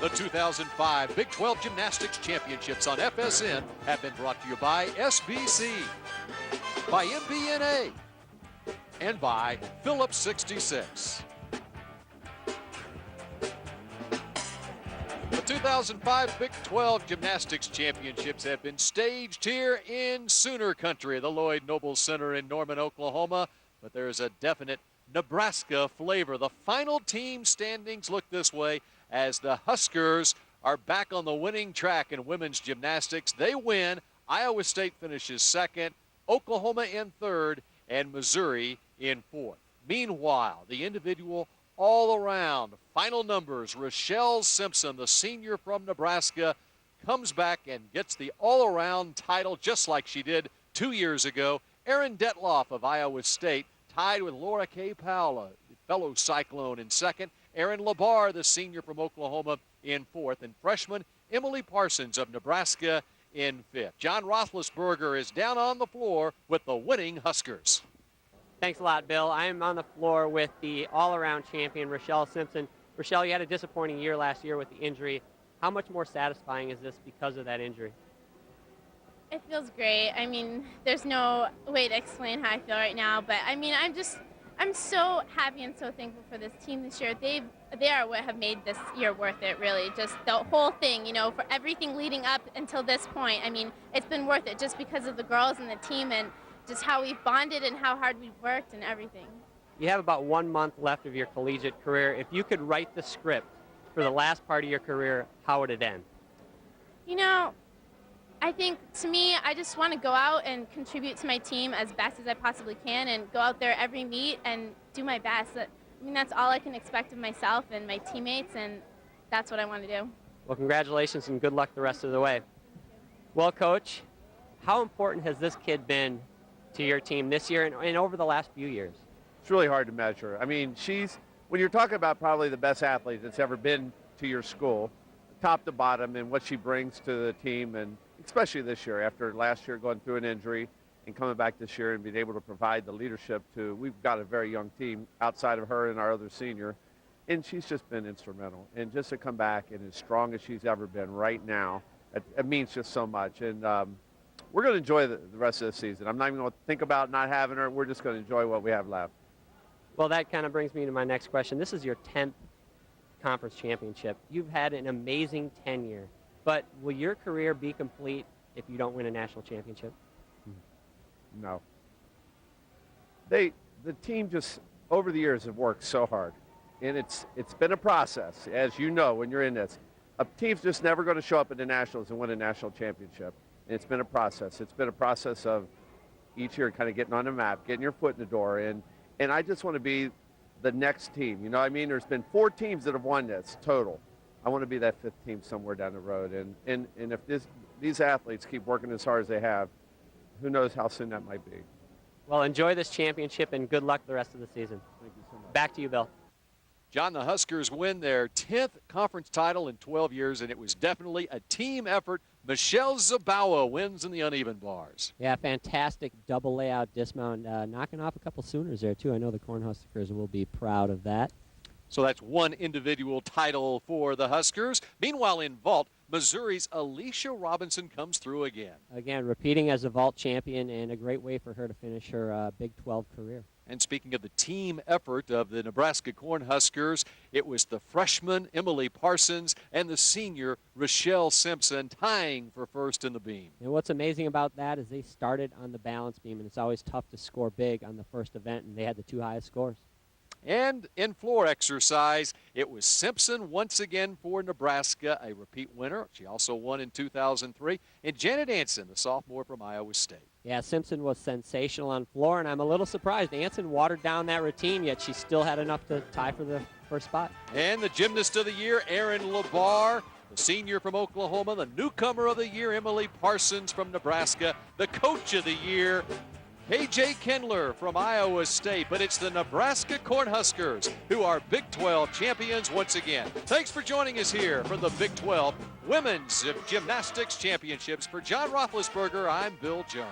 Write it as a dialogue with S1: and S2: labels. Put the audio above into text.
S1: The 2005 Big 12 Gymnastics Championships on FSN have been brought to you by SBC, by MBNA, and by Phillips 66. The 2005 Big 12 Gymnastics Championships have been staged here in Sooner Country, the Lloyd Noble Center in Norman, Oklahoma, but there's a definite Nebraska flavor. The final team standings look this way as the Huskers are back on the winning track in women's gymnastics. They win. Iowa State finishes second, Oklahoma in third, and Missouri in fourth. Meanwhile, the individual all-around final numbers, Richelle Simpson, the senior from Nebraska, comes back and gets the all-around title just like she did 2 years ago. Erin Detloff of Iowa State tied with Laura K. Powell, a fellow Cyclone, in second. Erin Labar, the senior from Oklahoma, in fourth. And freshman Emily Parsons of Nebraska in fifth. John Roethlisberger is down on the floor with the winning Huskers.
S2: Thanks a lot, Bill. I am on the floor with the all-around champion, Richelle Simpson. Richelle, you had a disappointing year last year with the injury. How much more satisfying is this because of that injury?
S3: It feels great. I mean, there's no way to explain how I feel right now, but I mean, I'm so happy and so thankful for this team this year. They are what have made this year worth it, really. Just the whole thing, you know, for everything leading up until this point. I mean, it's been worth it just because of the girls and the team and just how we've bonded and how hard we've worked and everything.
S2: You have about 1 month left of your collegiate career. If you could write the script for the last part of your career, how would it end?
S3: You know, I think, to me, I just want to go out and contribute to my team as best as I possibly can and go out there every meet and do my best. I mean, that's all I can expect of myself and my teammates, and that's what I want to do.
S2: Well, congratulations and good luck the rest of the way. Well, Coach, how important has this kid been to your team this year and over the last few years?
S4: It's really hard to measure. I mean, when you're talking about probably the best athlete that's ever been to your school, top to bottom, and what she brings to the team, and especially this year after last year going through an injury and coming back this year and being able to provide the leadership we've got a very young team outside of her and our other senior, and she's just been instrumental. And just to come back and as strong as she's ever been right now, it means just so much. And we're going to enjoy the rest of the season. I'm not even going to think about not having her. We're just going to enjoy what we have left.
S2: Well, that kind of brings me to my next question. This is your 10th conference championship. You've had an amazing tenure. But will your career be complete if you don't win a national championship?
S4: No. The team just, over the years, have worked so hard. And it's been a process, as you know, when you're in this. A team's just never going to show up at the Nationals and win a national championship. And it's been a process. It's been a process of each year kind of getting on the map, getting your foot in the door. And I just want to be the next team. You know what I mean? There's been 4 teams that have won this total. I want to be that 5th team somewhere down the road. And if these athletes keep working as hard as they have, who knows how soon that might be.
S2: Well, enjoy this championship and good luck the rest of the season.
S4: Thank you so much.
S2: Back to you, Bill.
S1: John, the Huskers win their 10th conference title in 12 years, and it was definitely a team effort. Michelle Zabawa wins in the uneven bars.
S2: Yeah, fantastic double layout dismount, knocking off a couple Sooners there, too. I know the Cornhuskers will be proud of that.
S1: So that's one individual title for the Huskers. Meanwhile, in vault, Missouri's Alicia Robinson comes through again.
S2: Again, repeating as a vault champion, and a great way for her to finish her Big 12 career.
S1: And speaking of the team effort of the Nebraska Cornhuskers, it was the freshman Emily Parsons and the senior Richelle Simpson tying for first in the beam.
S2: And what's amazing about that is they started on the balance beam, and it's always tough to score big on the first event, and they had the 2 highest scores.
S1: And in floor exercise, it was Simpson once again for Nebraska, a repeat winner. She also won in 2003. And Janet Anson, the sophomore from Iowa State.
S2: Yeah, Simpson was sensational on floor, and I'm a little surprised. Anson watered down that routine, yet she still had enough to tie for the first spot.
S1: And the gymnast of the year, Erin Labar, the senior from Oklahoma. The newcomer of the year, Emily Parsons from Nebraska. The coach of the year, KJ Kindler from Iowa State. But it's the Nebraska Cornhuskers who are Big 12 champions once again. Thanks for joining us here from the Big 12 Women's Gymnastics Championships. For John Roethlisberger, I'm Bill Jones.